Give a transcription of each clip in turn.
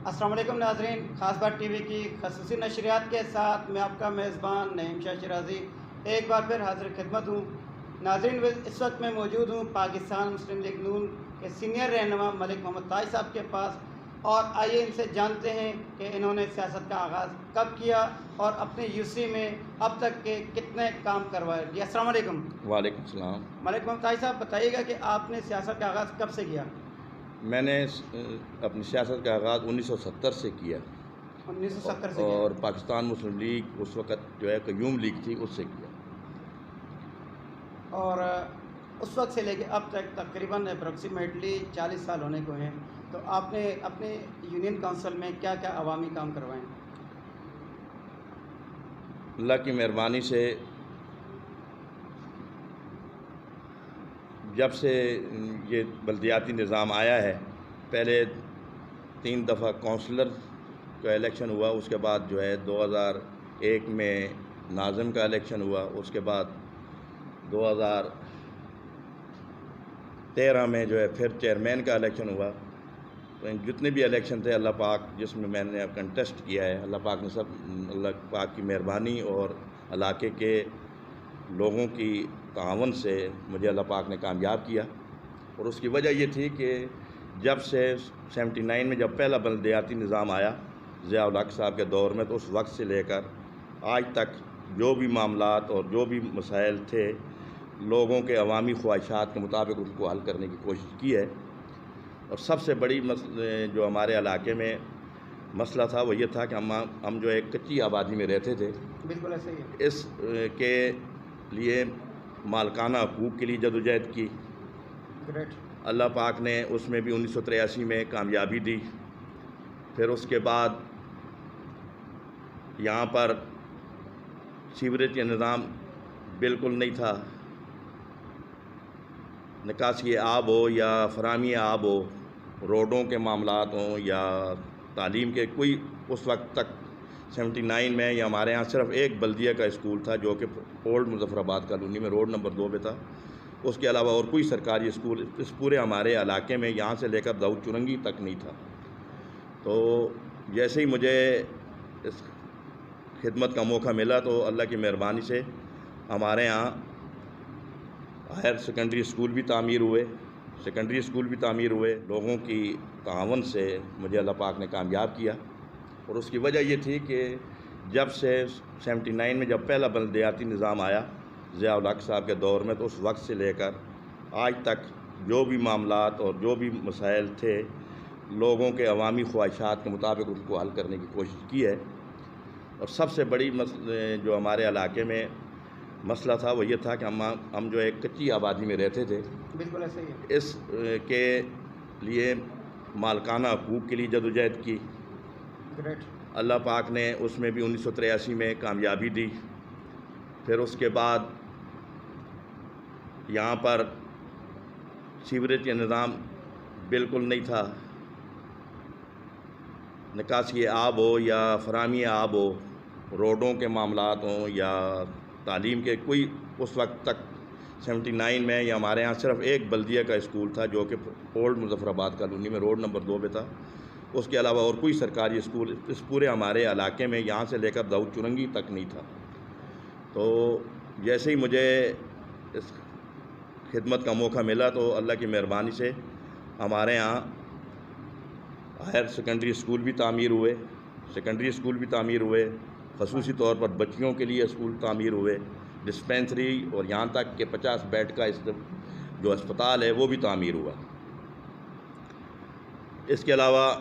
السلام علیکم ناظرین، خاص بات ٹی وی کی خصوصی نشریات کے ساتھ میں آپ کا میزبان نعیم شاہ شرازی ایک بار پھر حاضر خدمت ہوں۔ ناظرین، اس وقت میں موجود ہوں پاکستان مسلم لیگ نون کے سینئر رہنما ملک محمد طاہر صاحب کے پاس، اور آئیے ان سے جانتے ہیں کہ انہوں نے سیاست کا آغاز کب کیا اور اپنے یو سی میں اب تک کے کتنے کام کروائے۔ جی السلام علیکم۔ وعلیکم السلام۔ ملک محمد طاہر صاحب، بتائیے گا کہ آپ نے سیاست کا آغاز کب سے کیا؟ میں نے اپنی سیاست کا آغاز 1970 سے کیا 1970 سے اور کیا؟ پاکستان مسلم لیگ اس وقت جو ہے قیوم لیگ تھی، اس سے کیا۔ اور اس وقت سے لے کے اب تک تقریباً اپروکسیمیٹلی 40 سال ہونے کو ہیں، تو آپ نے اپنے یونین کونسل میں کیا کیا عوامی کام کروائے ہیں؟ اللہ کی مہربانی سے جب سے یہ بلدیاتی نظام آیا ہے، پہلے 3 دفعہ کونسلر کا الیکشن ہوا، اس کے بعد جو ہے 2001 میں ناظم کا الیکشن ہوا، اس کے بعد 2013 میں جو ہے پھر چیئرمین کا الیکشن ہوا۔ تو جتنے بھی الیکشن تھے اللہ پاک جس میں نے کنٹیسٹ کیا ہے، اللہ پاک نے اللہ پاک کی مہربانی اور علاقے کے لوگوں کی تعاون سے مجھے اللہ پاک نے کامیاب کیا۔ اور اس کی وجہ یہ تھی کہ جب سے 79 میں جب پہلا بلدیاتی نظام آیا ضیاء الحق صاحب کے دور میں، تو اس وقت سے لے کر آج تک جو بھی معاملات اور جو بھی مسائل تھے، لوگوں کے عوامی خواہشات کے مطابق ان کو حل کرنے کی کوشش کی ہے۔ اور سب سے بڑی جو ہمارے علاقے میں مسئلہ تھا وہ یہ تھا کہ ہم جو ایک کچی آبادی میں رہتے تھے، بالکل ایسا ہی ہے۔ اس کے لیے مالکانہ حقوق کے لیے جدوجہد کی۔ گریٹ۔ اللہ پاک نے اس میں بھی 1983 میں کامیابی دی۔ پھر اس کے بعد یہاں پر سیوریج کا نظام بالکل نہیں تھا، نکاسی آب ہو یا فراہمی آب ہو، روڈوں کے معاملات ہوں یا تعلیم کے، کوئی اس وقت تک 79 میں یا ہمارے ہاں صرف ایک بلدیہ کا اسکول تھا جو کہ اولڈ مظفر آباد کالونی میں روڈ نمبر 2 پہ تھا۔ اس کے علاوہ اور کوئی سرکاری اسکول اس پورے ہمارے علاقے میں یہاں سے لے کر داؤد چرنگی تک نہیں تھا۔ تو جیسے ہی مجھے اس خدمت کا موقع ملا تو اللہ کی مہربانی سے ہمارے ہاں ہائر سیکنڈری اسکول بھی تعمیر ہوئے، لوگوں کی تعاون سے مجھے اللہ پاک نے کامیاب کیا۔ اور اس کی وجہ یہ تھی کہ جب سے 79 میں جب پہلا بلدیاتی نظام آیا ضیاء الحق صاحب کے دور میں، تو اس وقت سے لے کر آج تک جو بھی معاملات اور جو بھی مسائل تھے، لوگوں کے عوامی خواہشات کے مطابق ان کو حل کرنے کی کوشش کی ہے۔ اور سب سے بڑی جو ہمارے علاقے میں مسئلہ تھا وہ یہ تھا کہ ہم جو ایک کچی آبادی میں رہتے تھے، بالکل ایسا ہی ہے۔ اس کے لیے مالکانہ حقوق کے لیے جدوجہد کی۔ گریٹ۔ اللہ پاک نے اس میں بھی 1983 میں کامیابی دی۔ پھر اس کے بعد یہاں پر سیوریج کا نظام بالکل نہیں تھا، نکاسی آب ہو یا فراہمی آب ہو، روڈوں کے معاملات ہوں یا تعلیم کے، کوئی اس وقت تک 79 میں یا ہمارے ہاں صرف ایک بلدیہ کا اسکول تھا جو کہ اولڈ مظفر آباد کالونی میں روڈ نمبر 2 پہ تھا۔ اس کے علاوہ اور کوئی سرکاری اسکول اس پورے ہمارے علاقے میں یہاں سے لے کر داؤد چرنگی تک نہیں تھا۔ تو جیسے ہی مجھے اس خدمت کا موقع ملا تو اللہ کی مہربانی سے ہمارے ہاں ہائر سیکنڈری اسکول بھی تعمیر ہوئے، خصوصی طور پر بچیوں کے لیے اسکول تعمیر ہوئے، ڈسپینسری اور یہاں تک کہ 50 بیڈ کا جو اسپتال ہے وہ بھی تعمیر ہوا۔ اس کے علاوہ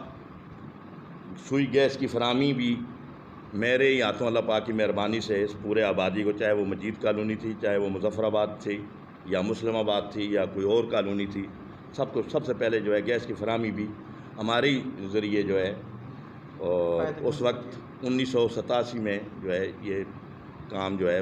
سوئی گیس کی فراہمی بھی میرے ہی ہاتھوں اللہ پاک کی مہربانی سے اس پورے آبادی کو، چاہے وہ مجید کالونی تھی، چاہے وہ مظفر آباد تھی یا مسلم آباد تھی یا کوئی اور کالونی تھی، سب سے پہلے جو ہے گیس کی فراہمی بھی ہمارے ذریعے جو ہے۔ اور اس وقت 1987 میں جو ہے یہ کام جو ہے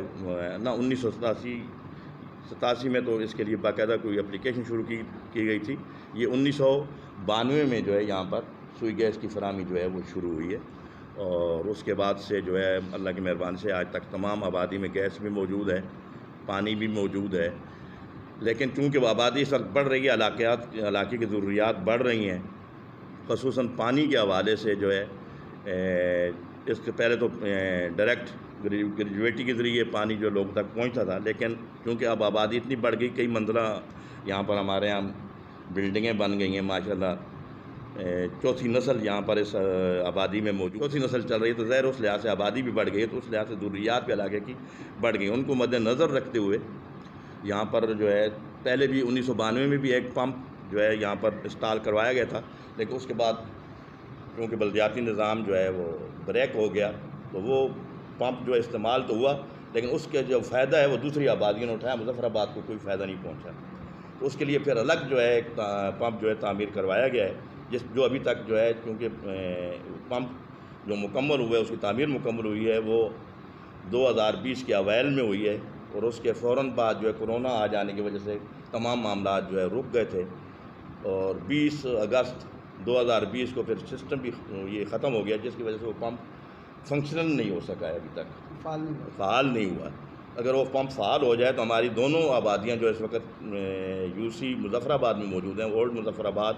1987 میں تو اس کے لیے باقاعدہ کوئی اپلیکیشن شروع کی گئی تھی۔ یہ 1992 میں جو ہے یہاں پر سوئی گیس کی فراہمی جو ہے وہ شروع ہوئی ہے، اور اس کے بعد سے جو ہے اللہ کی مہربانی سے آج تک تمام آبادی میں گیس بھی موجود ہے، پانی بھی موجود ہے۔ لیکن چونکہ وہ آبادی اس وقت بڑھ رہی ہے، علاقے کی ضروریات بڑھ رہی ہیں، خصوصاً پانی کے حوالے سے جو ہے اس کے پہلے تو ڈائریکٹ گریجویٹی کے ذریعے پانی جو لوگ تک پہنچتا تھا، لیکن کیونکہ اب آبادی اتنی بڑھ گئی، کئی منزلہ یہاں پر ہمارے یہاں بلڈنگیں بن گئی ہیں ماشاءاللہ، چوتھی نسل یہاں پر اس آبادی میں موجود، چوتھی نسل چل رہی ہے، تو ظاہر اس لحاظ سے آبادی بھی بڑھ گئی ہے، تو اس لحاظ سے ضروریات بھی علاقے کی بڑھ گئی. ان کو مد نظر رکھتے ہوئے یہاں پر جو ہے پہلے بھی 1992 میں بھی ایک پمپ جو ہے یہاں پر انسٹال کروایا گیا تھا، لیکن اس کے بعد کیونکہ بلدیاتی نظام جو ہے وہ بریک ہو گیا، تو وہ پمپ جو ہے استعمال تو ہوا، لیکن اس کے جو فائدہ ہے وہ دوسری آبادیوں نے اٹھایا، مظفر آباد کو کوئی فائدہ نہیں پہنچا. تو اس کے لیے پھر الگ جو ہے ایک پمپ جو ہے تعمیر کروایا گیا ہے، جو ابھی تک جو ہے کیونکہ پمپ جو مکمل ہوا ہے، اس کی تعمیر مکمل ہوئی ہے، وہ 2020 کے اوائل میں ہوئی ہے، اور اس کے فوراً بعد جو ہے کورونا آ جانے کی وجہ سے تمام معاملات جو ہے رک گئے تھے، اور 20 اگست 2020 کو پھر سسٹم بھی یہ ختم ہو گیا، جس کی وجہ سے وہ پمپ فنکشنل نہیں ہو سکا ہے، ابھی تک فعال نہیں ہوا. اگر وہ پمپ فعال ہو جائے تو ہماری دونوں آبادیاں جو اس وقت UC مظفر آباد میں موجود ہیں، اولڈ مظفر آباد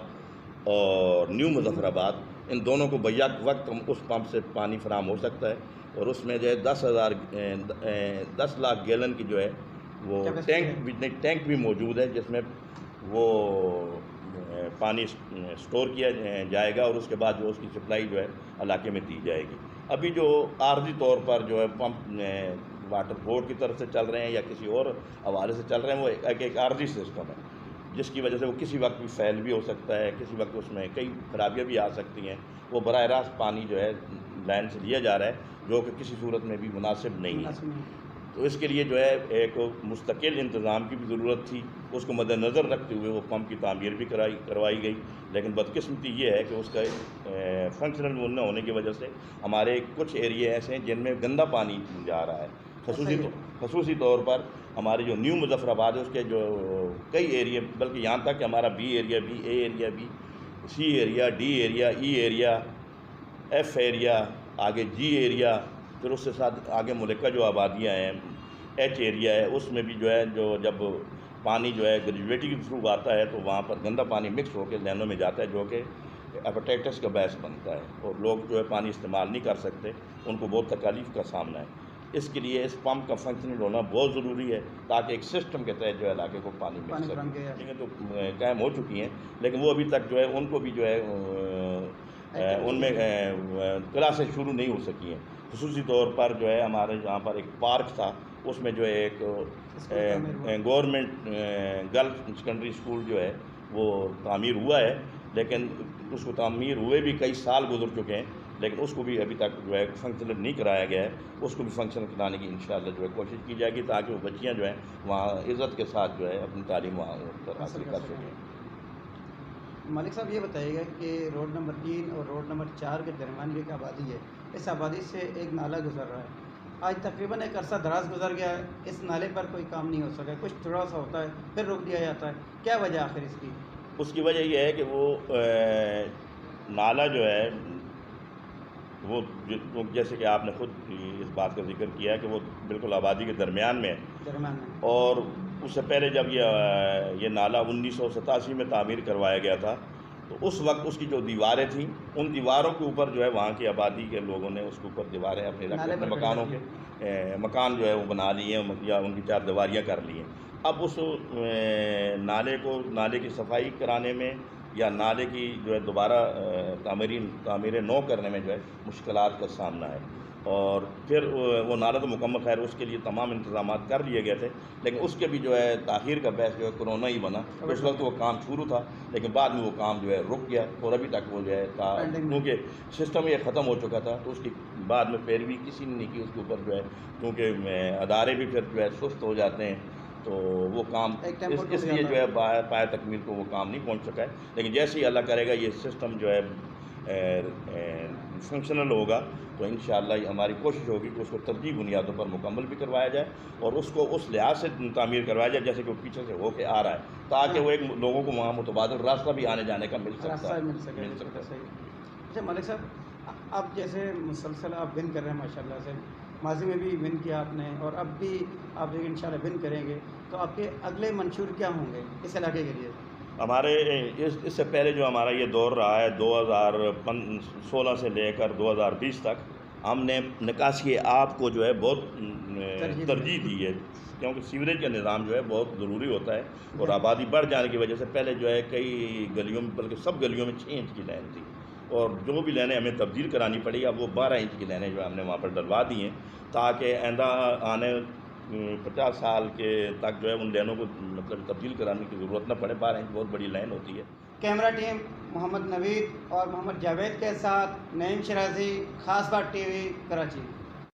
اور نیو مظفر آباد، ان دونوں کو بیک وقت اس پمپ سے پانی فراہم ہو سکتا ہے، اور اس میں جو ہے 10 لاکھ گیلن کی جو ہے وہ ٹینک بھی موجود ہے، جس میں وہ پانی سٹور کیا جائے گا، اور اس کے بعد جو اس کی سپلائی جو ہے علاقے میں دی جائے گی. ابھی جو عارضی طور پر جو ہے پمپ واٹر بورڈ کی طرف سے چل رہے ہیں یا کسی اور حوالے سے چل رہے ہیں، وہ ایک عارضی سسٹم ہے، جس کی وجہ سے وہ کسی وقت بھی فیل بھی ہو سکتا ہے، کسی وقت اس میں کئی خرابیاں بھی آ سکتی ہیں. وہ براہ راست پانی جو ہے لائن سے لیا جا رہا ہے، جو کہ کسی صورت میں بھی مناسب نہیں ہے. تو اس کے لیے جو ہے ایک مستقل انتظام کی بھی ضرورت تھی، اس کو مد نظر رکھتے ہوئے وہ پمپ کی تعمیر بھی کروائی گئی. لیکن بدقسمتی یہ ہے کہ اس کا فنکشنل نہ ہونے کی وجہ سے ہمارے کچھ ایریے ایسے ہیں جن میں گندا پانی جا رہا ہے. خصوصی طور پر ہمارے جو نیو مظفر آباد ہے، اس کے جو کئی ایریے، بلکہ یہاں تک کہ ہمارا B ایریا بھی، A ایریا بھی، C area, D area, E area, F area, آگے G ایریا، پھر اس سے ساتھ آگے ملکہ جو آبادیاں ہیں H ایریا ہے، اس میں بھی جو ہے جب پانی جو ہے گریجویٹی کے تھرو آتا ہے تو وہاں پر گندا پانی مکس ہو کے ذہنوں میں جاتا ہے، جو کہ ہیپاٹائٹس کا باعث بنتا ہے، اور لوگ جو ہے پانی استعمال نہیں کر سکتے، ان کو بہت تکالیف کا سامنا ہے. اس کے لیے اس پمپ کا فنکشنل ہونا بہت ضروری ہے، تاکہ ایک سسٹم کے تحت جو ہے علاقے کو پانی مل سکے. ٹھیک ہے، تو قائم ہو چکی ہیں، لیکن وہ ابھی تک جو ہے ان کو بھی جو ہے ان میں کلاسیں شروع نہیں ہو سکی ہیں. خصوصی طور پر جو ہے ہمارے یہاں پر ایک پارک تھا، اس میں جو ہے ایک گورنمنٹ گرلز سیکنڈری اسکول جو ہے وہ تعمیر ہوا ہے، لیکن اس کو تعمیر ہوئے بھی کئی سال گزر چکے ہیں، لیکن اس کو بھی ابھی تک جو ہے فنکشنل نہیں کرایا گیا ہے. اس کو بھی فنکشنل کرانے کی انشاءاللہ جو ہے کوشش کی جائے گی، تاکہ وہ بچیاں جو ہیں وہاں عزت کے ساتھ جو ہے اپنی تعلیم وہاں پر حاصل کر سکیں. مالک صاحب یہ بتائیے گا کہ روڈ نمبر 3 اور روڈ نمبر 4 کے درمیان ایک آبادی ہے، اس آبادی سے ایک نالا گزر رہا ہے، آج تقریباً ایک عرصہ دراز گزر گیا ہے، اس نالے پر کوئی کام نہیں ہو سکا، کچھ تھوڑا سا ہوتا ہے پھر روک دیا جاتا ہے. کیا وجہ آخر اس کی؟ اس کی وجہ یہ ہے کہ وہ نالا جو ہے وہ جیسے کہ آپ نے خود اس بات کا ذکر کیا ہے کہ وہ بالکل آبادی کے درمیان میں ہے، اور اس سے پہلے جب یہ نالا 1987 میں تعمیر کروایا گیا تھا، تو اس وقت اس کی جو دیواریں تھیں، ان دیواروں کے اوپر جو ہے وہاں کی آبادی کے لوگوں نے اس کے اوپر دیواریں اپنے مکانوں کے مکان جو ہے وہ بنا لیے ہیں، یا ان کی 4 دیواریاں کر لی ہیں. اب اس نالے کی صفائی کرانے میں یا نالے کی جو ہے دوبارہ تعمیر نو کرنے میں جو ہے مشکلات کا سامنا ہے. اور پھر وہ نالا تو مکمل، خیر اس کے لیے تمام انتظامات کر لیے گئے تھے، لیکن اس کے بھی جو ہے تاخیر کا باعث جو ہے کورونا ہی بنا. اس وقت وہ کام شروع تھا، لیکن بعد میں وہ کام جو ہے رک گیا، اور ابھی تک وہ جو ہے کیونکہ سسٹم یہ ختم ہو چکا تھا، تو اس کی بعد میں پیروی کسی نے نہیں کی اس کے اوپر جو ہے، کیونکہ ادارے بھی پھر جو ہے سست ہو جاتے ہیں، تو وہ کام اس لیے جو ہے پائے تکمیل کو وہ کام نہیں پہنچ سکا ہے. لیکن جیسے ہی اللہ کرے گا یہ سسٹم جو ہے فنکشنل ہوگا، تو انشاءاللہ ہماری کوشش ہوگی کہ اس کو ترجیحی بنیادوں پر مکمل بھی کروایا جائے، اور اس کو اس لحاظ سے تعمیر کروایا جائے جیسے کہ وہ پیچھے سے ہو کے آ رہا ہے، تاکہ وہ ایک لوگوں کو وہاں متبادل راستہ بھی آنے جانے کا مل سکتا ہے. اچھا مالک صاحب، اب جیسے مسلسل آپ ون کر رہے ہیں ماشاءاللہ سے، ماضی میں بھی ون کیا آپ نے، اور اب بھی آپ انشاءاللہ ون کریں گے، تو آپ کے اگلے منشور کیا ہوں گے اس علاقے کے لیے؟ ہمارے اس سے پہلے جو ہمارا یہ دور رہا ہے 2016 سے لے کر 2020 تک، ہم نے نکاسی آب کو جو ہے بہت ترجیح دی ہے، کیونکہ سیوریج کا نظام جو ہے بہت ضروری ہوتا ہے، اور آبادی بڑھ جانے کی وجہ سے پہلے جو ہے کئی گلیوں میں، بلکہ سب گلیوں میں 6 انچ کی لائن تھی، اور جو بھی لائنیں ہمیں تبدیل کرانی پڑی، اب وہ 12 انچ کی لائنیں جو ہم نے وہاں پر ڈلوا دی ہیں، تاکہ آئندہ آنے 50 سال کے تک جو ہے ان لائنوں کو مطلب تبدیل کرانے کی ضرورت نہ پڑے۔ 12 انچ بہت بڑی لائن ہوتی ہے۔ کیمرہ ٹیم محمد نوید اور محمد جاوید کے ساتھ نعیم شیرازی، خاص بات ٹی وی، کراچی۔